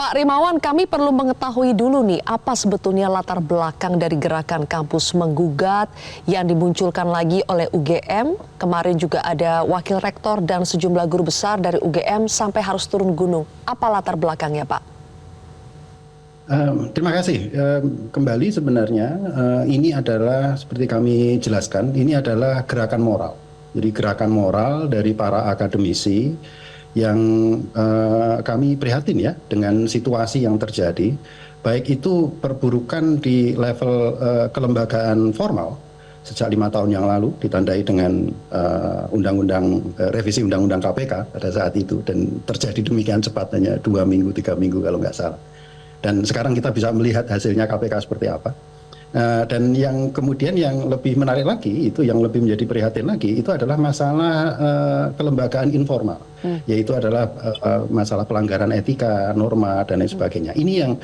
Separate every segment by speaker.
Speaker 1: Pak Rimawan, kami perlu mengetahui dulu nih apa sebetulnya latar belakang dari gerakan kampus menggugat yang dimunculkan lagi oleh UGM. Kemarin juga ada wakil rektor dan sejumlah guru besar dari UGM sampai harus turun gunung. Apa latar belakangnya, Pak?
Speaker 2: Terima kasih. Kembali sebenarnya ini adalah seperti kami jelaskan, ini adalah gerakan moral. Jadi gerakan moral dari para akademisi yang kami prihatin ya dengan situasi yang terjadi, baik itu perburukan di level kelembagaan formal sejak 5 tahun yang lalu ditandai dengan revisi undang-undang KPK pada saat itu, dan terjadi demikian cepat, hanya 2 minggu 3 minggu kalau nggak salah. Dan sekarang kita bisa melihat hasilnya KPK seperti apa. Dan yang kemudian yang lebih menarik lagi, itu yang lebih menjadi prihatin lagi, itu adalah masalah kelembagaan informal, yaitu adalah masalah pelanggaran etika, norma, dan lain sebagainya. Ini yang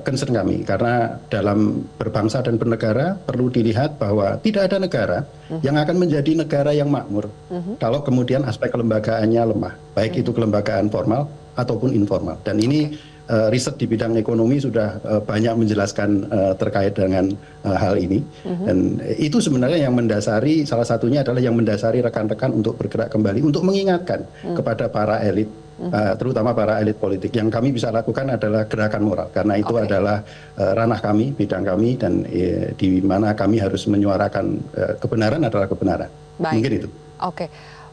Speaker 2: concern kami, karena dalam berbangsa dan bernegara perlu dilihat bahwa tidak ada negara yang akan menjadi negara yang makmur kalau kemudian aspek kelembagaannya lemah, baik itu kelembagaan formal ataupun informal. Dan ini riset di bidang ekonomi sudah banyak menjelaskan terkait dengan hal ini, dan itu sebenarnya yang mendasari, salah satunya adalah yang mendasari rekan-rekan untuk bergerak kembali untuk mengingatkan kepada para elit, terutama para elit politik. Yang kami bisa lakukan adalah gerakan moral, karena itu adalah ranah kami, bidang kami, dan di mana kami harus menyuarakan kebenaran adalah kebenaran.
Speaker 1: Baik.
Speaker 2: Mungkin itu.
Speaker 1: Oke.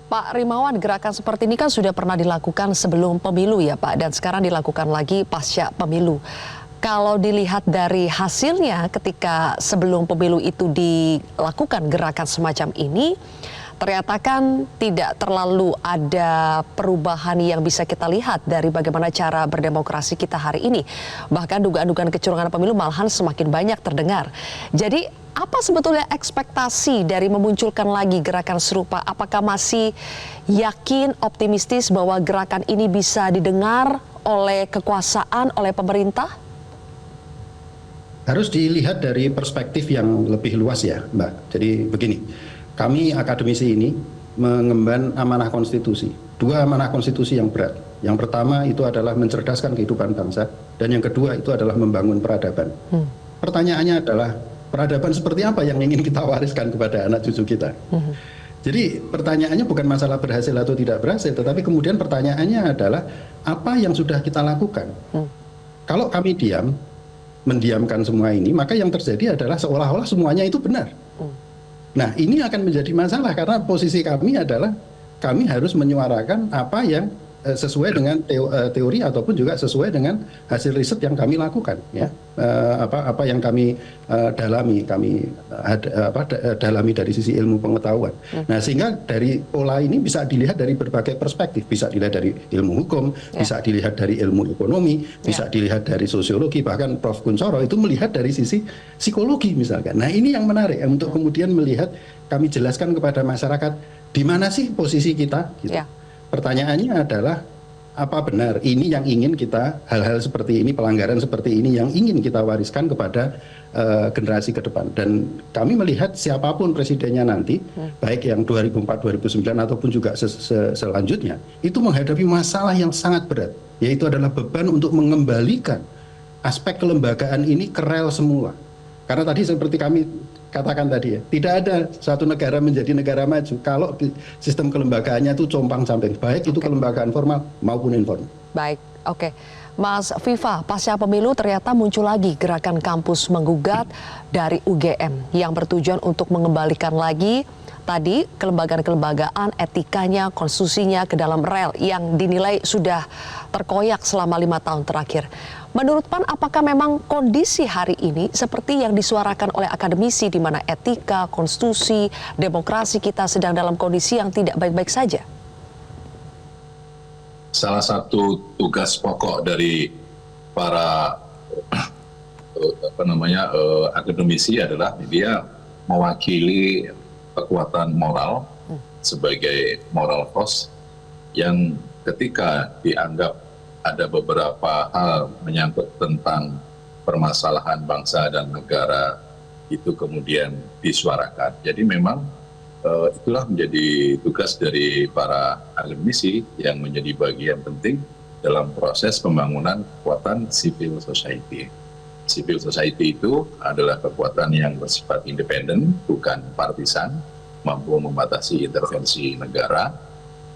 Speaker 1: Pak Rimawan, gerakan seperti ini kan sudah pernah dilakukan sebelum pemilu ya Pak, dan sekarang dilakukan lagi pasca pemilu. Kalau dilihat dari hasilnya ketika sebelum pemilu itu dilakukan gerakan semacam ini, ternyata kan tidak terlalu ada perubahan yang bisa kita lihat dari bagaimana cara berdemokrasi kita hari ini. Bahkan dugaan-dugaan kecurangan pemilu malahan semakin banyak terdengar. Jadi apa sebetulnya ekspektasi dari memunculkan lagi gerakan serupa? Apakah masih yakin, optimistis bahwa gerakan ini bisa didengar oleh kekuasaan, oleh pemerintah?
Speaker 2: Harus dilihat dari perspektif yang lebih luas ya, Mbak. Jadi begini, kami akademisi ini mengemban amanah konstitusi. 2 amanah konstitusi yang berat. Yang pertama itu adalah mencerdaskan kehidupan bangsa, dan yang kedua itu adalah membangun peradaban. Pertanyaannya adalah, peradaban seperti apa yang ingin kita wariskan kepada anak cucu kita? Jadi pertanyaannya bukan masalah berhasil atau tidak berhasil, tetapi kemudian pertanyaannya adalah apa yang sudah kita lakukan. Kalau kami mendiamkan semua ini, maka yang terjadi adalah seolah-olah semuanya itu benar. Nah, ini akan menjadi masalah, karena posisi kami adalah kami harus menyuarakan apa yang sesuai dengan teori ataupun juga sesuai dengan hasil riset yang kami lakukan, ya. Apa yang kami dalami dari sisi ilmu pengetahuan. Nah, sehingga dari pola ini bisa dilihat dari berbagai perspektif, bisa dilihat dari ilmu hukum, bisa dilihat dari ilmu ekonomi, bisa dilihat dari sosiologi, bahkan Prof. Kuncoro itu melihat dari sisi psikologi misalkan. Nah, ini yang menarik untuk kemudian melihat, kami jelaskan kepada masyarakat di mana sih posisi kita, gitu. Pertanyaannya adalah, apa benar ini yang ingin kita, hal-hal seperti ini, pelanggaran seperti ini yang ingin kita wariskan kepada generasi ke depan. Dan kami melihat siapapun presidennya nanti, baik yang 2004-2009 ataupun juga selanjutnya, itu menghadapi masalah yang sangat berat, yaitu adalah beban untuk mengembalikan aspek kelembagaan ini ke rel semula. Karena tadi seperti kami katakan tadi ya, tidak ada satu negara menjadi negara maju kalau sistem kelembagaannya itu compang-camping, baik itu kelembagaan formal maupun informal.
Speaker 1: Baik, oke. Mas Viva, pasca pemilu ternyata muncul lagi gerakan kampus menggugat dari UGM yang bertujuan untuk mengembalikan lagi tadi kelembagaan-kelembagaan, etikanya, konstitusinya ke dalam rel yang dinilai sudah terkoyak selama 5 tahun terakhir. Menurut PAN, apakah memang kondisi hari ini seperti yang disuarakan oleh akademisi, di mana etika, konstitusi, demokrasi kita sedang dalam kondisi yang tidak baik-baik saja?
Speaker 3: Salah satu tugas pokok dari para akademisi adalah dia mewakili kekuatan moral sebagai moral force yang ketika dianggap ada beberapa hal menyangkut tentang permasalahan bangsa dan negara itu kemudian disuarakan. Jadi memang itulah menjadi tugas dari para akademisi yang menjadi bagian penting dalam proses pembangunan kekuatan civil society. Civil society itu adalah kekuatan yang bersifat independen, bukan partisan, mampu membatasi intervensi negara,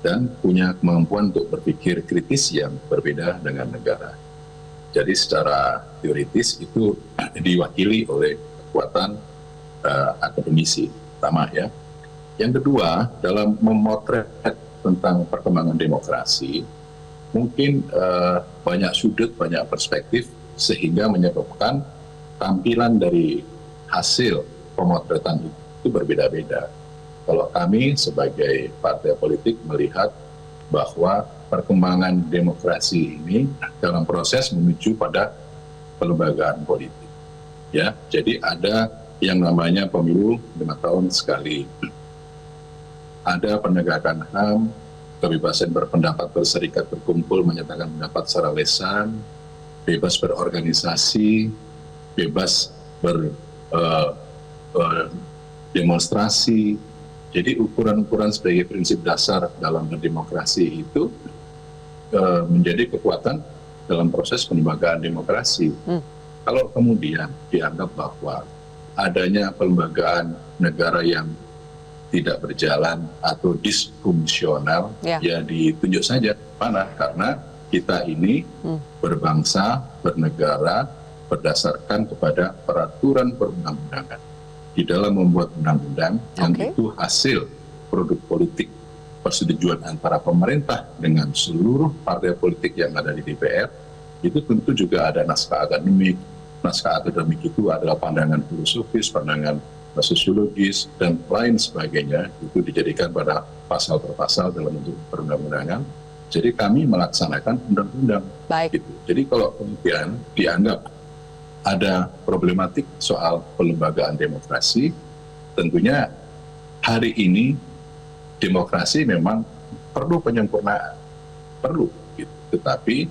Speaker 3: dan punya kemampuan untuk berpikir kritis yang berbeda dengan negara. Jadi secara teoritis itu diwakili oleh kekuatan akademisi pertama ya. Yang kedua, dalam memotret tentang perkembangan demokrasi, mungkin banyak sudut, banyak perspektif, sehingga menyebabkan tampilan dari hasil pemotretan itu berbeda-beda. Kalau kami sebagai partai politik melihat bahwa perkembangan demokrasi ini dalam proses menuju pada pelembagaan politik. Ya, jadi ada yang namanya pemilu 5 tahun sekali. Ada penegakan HAM, kebebasan berpendapat, berserikat, berkumpul, menyatakan pendapat secara lisan, bebas berorganisasi, bebas berdemonstrasi. Jadi ukuran-ukuran sebagai prinsip dasar dalam berdemokrasi itu menjadi kekuatan dalam proses pelembagaan demokrasi. Kalau kemudian dianggap bahwa adanya pelembagaan negara yang tidak berjalan atau disfungsional, ya ditunjuk saja mana, karena kita ini berbangsa, bernegara berdasarkan kepada peraturan perundang-undangan. Di dalam membuat undang-undang yang itu hasil produk politik persetujuan antara pemerintah dengan seluruh partai politik yang ada di DPR, itu tentu juga ada naskah akademik. Naskah akademik itu adalah pandangan filosofis, pandangan sosiologis, dan lain sebagainya. Itu dijadikan pada pasal per pasal dalam bentuk perundang-undangan. Jadi kami melaksanakan undang-undang. Gitu. Jadi kalau kemudian dianggap ada problematik soal pelembagaan demokrasi, tentunya hari ini demokrasi memang perlu penyempurnaan, perlu. Gitu. Tetapi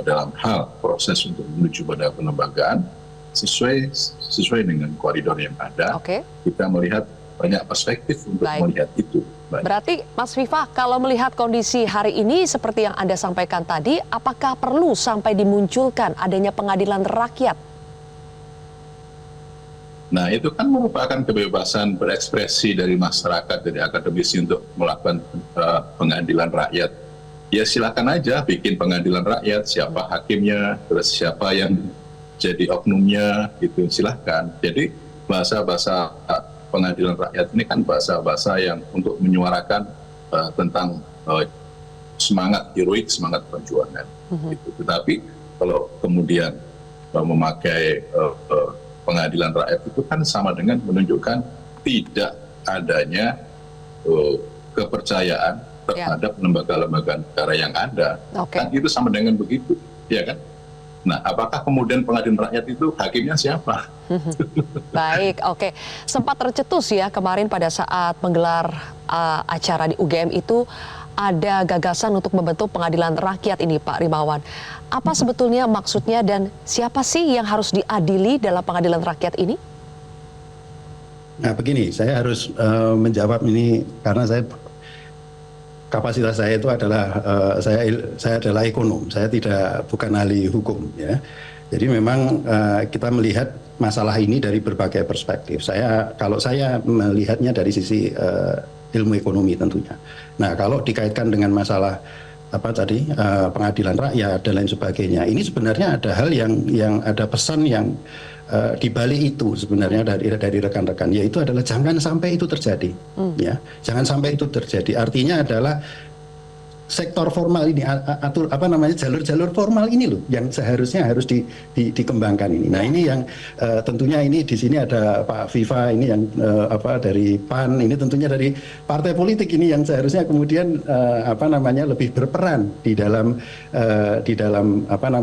Speaker 3: dalam hal proses untuk menuju pada pelembagaan, sesuai dengan koridor yang ada, kita melihat banyak perspektif untuk melihat itu.
Speaker 1: Berarti Mas Viva, kalau melihat kondisi hari ini seperti yang Anda sampaikan tadi, apakah perlu sampai dimunculkan adanya pengadilan rakyat?
Speaker 3: Nah, itu kan merupakan kebebasan berekspresi dari masyarakat, dari akademisi untuk melakukan pengadilan rakyat. Ya silakan aja bikin pengadilan rakyat, siapa hakimnya, terus siapa yang jadi oknumnya, gitu silahkan. Jadi bahasa-bahasa pengadilan rakyat ini kan bahasa-bahasa yang untuk menyuarakan tentang semangat heroik, semangat perjuangan. Gitu. Tetapi kalau kemudian memakai pengadilan rakyat itu kan sama dengan menunjukkan tidak adanya kepercayaan terhadap lembaga-lembaga negara yang ada. Kan itu sama dengan begitu, ya kan? Nah, apakah kemudian pengadilan rakyat itu hakimnya siapa?
Speaker 1: Baik, sempat tercetus ya kemarin pada saat menggelar acara di UGM itu ada gagasan untuk membentuk pengadilan rakyat ini, Pak Rimawan. Apa sebetulnya maksudnya dan siapa sih yang harus diadili dalam pengadilan rakyat ini?
Speaker 2: Nah begini, saya harus menjawab ini karena kapasitas saya itu adalah saya adalah ekonom, saya bukan ahli hukum ya. Jadi memang kita melihat masalah ini dari berbagai perspektif. Kalau saya melihatnya dari sisi ilmu ekonomi tentunya. Nah kalau dikaitkan dengan masalah pengadilan rakyat dan lain sebagainya, ini sebenarnya ada hal yang ada pesan yang di balik itu sebenarnya dari rekan-rekan, yaitu adalah jangan sampai itu terjadi, ya, jangan sampai itu terjadi. Artinya adalah sektor formal ini, jalur-jalur formal ini loh yang seharusnya harus dikembangkan ini. Nah ini yang tentunya ini di sini ada Pak Viva ini yang dari PAN, ini tentunya dari partai politik ini yang seharusnya kemudian lebih berperan di dalam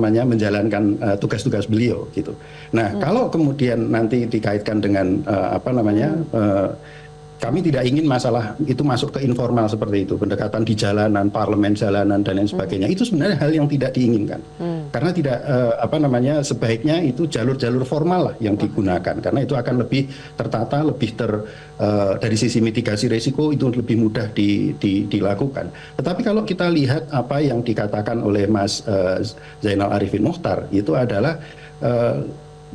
Speaker 2: menjalankan tugas-tugas beliau gitu. Nah kalau kemudian nanti dikaitkan dengan kami tidak ingin masalah itu masuk ke informal seperti itu, pendekatan di jalanan, parlemen jalanan dan lain sebagainya. Itu sebenarnya hal yang tidak diinginkan. Karena tidak sebaiknya itu jalur-jalur formal lah yang digunakan, karena itu akan lebih tertata, lebih dari sisi mitigasi risiko itu lebih mudah dilakukan. Tetapi kalau kita lihat apa yang dikatakan oleh Mas Zainal Arifin Mochtar, itu adalah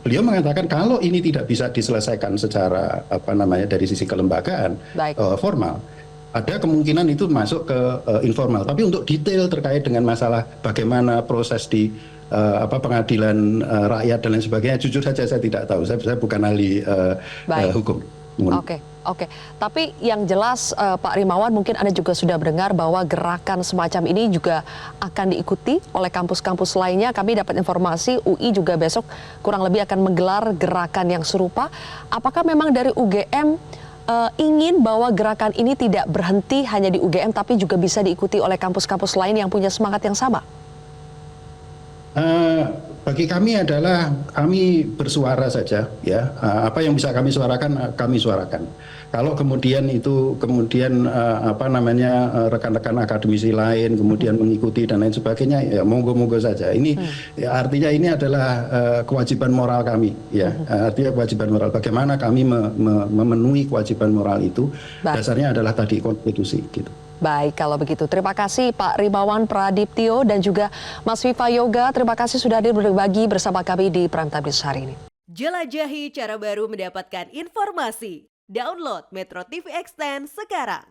Speaker 2: beliau mengatakan kalau ini tidak bisa diselesaikan secara dari sisi kelembagaan formal, ada kemungkinan itu masuk ke informal. Tapi untuk detail terkait dengan masalah bagaimana proses di pengadilan rakyat dan lain sebagainya, jujur saja saya tidak tahu. Saya bukan ahli hukum.
Speaker 1: Oke. Tapi yang jelas Pak Rimawan, mungkin Anda juga sudah mendengar bahwa gerakan semacam ini juga akan diikuti oleh kampus-kampus lainnya. Kami dapat informasi UI juga besok kurang lebih akan menggelar gerakan yang serupa. Apakah memang dari UGM ingin bahwa gerakan ini tidak berhenti hanya di UGM tapi juga bisa diikuti oleh kampus-kampus lain yang punya semangat yang sama?
Speaker 2: Bagi kami adalah kami bersuara saja, ya. Apa yang bisa kami suarakan, kami suarakan. Kalau kemudian rekan-rekan akademisi lain kemudian mengikuti dan lain sebagainya, ya monggo-monggo saja. Ini ya, artinya ini adalah kewajiban moral kami, ya. Artinya kewajiban moral. Bagaimana kami memenuhi kewajiban moral itu? Dasarnya adalah tadi konstitusi, gitu.
Speaker 1: Baik, kalau begitu. Terima kasih Pak Rimawan Pradiptyo dan juga Mas Viva Yoga. Terima kasih sudah hadir berbagi bersama kami di Prime Time News hari ini.
Speaker 4: Jelajahi cara baru mendapatkan informasi. Download Metro TV Extend sekarang.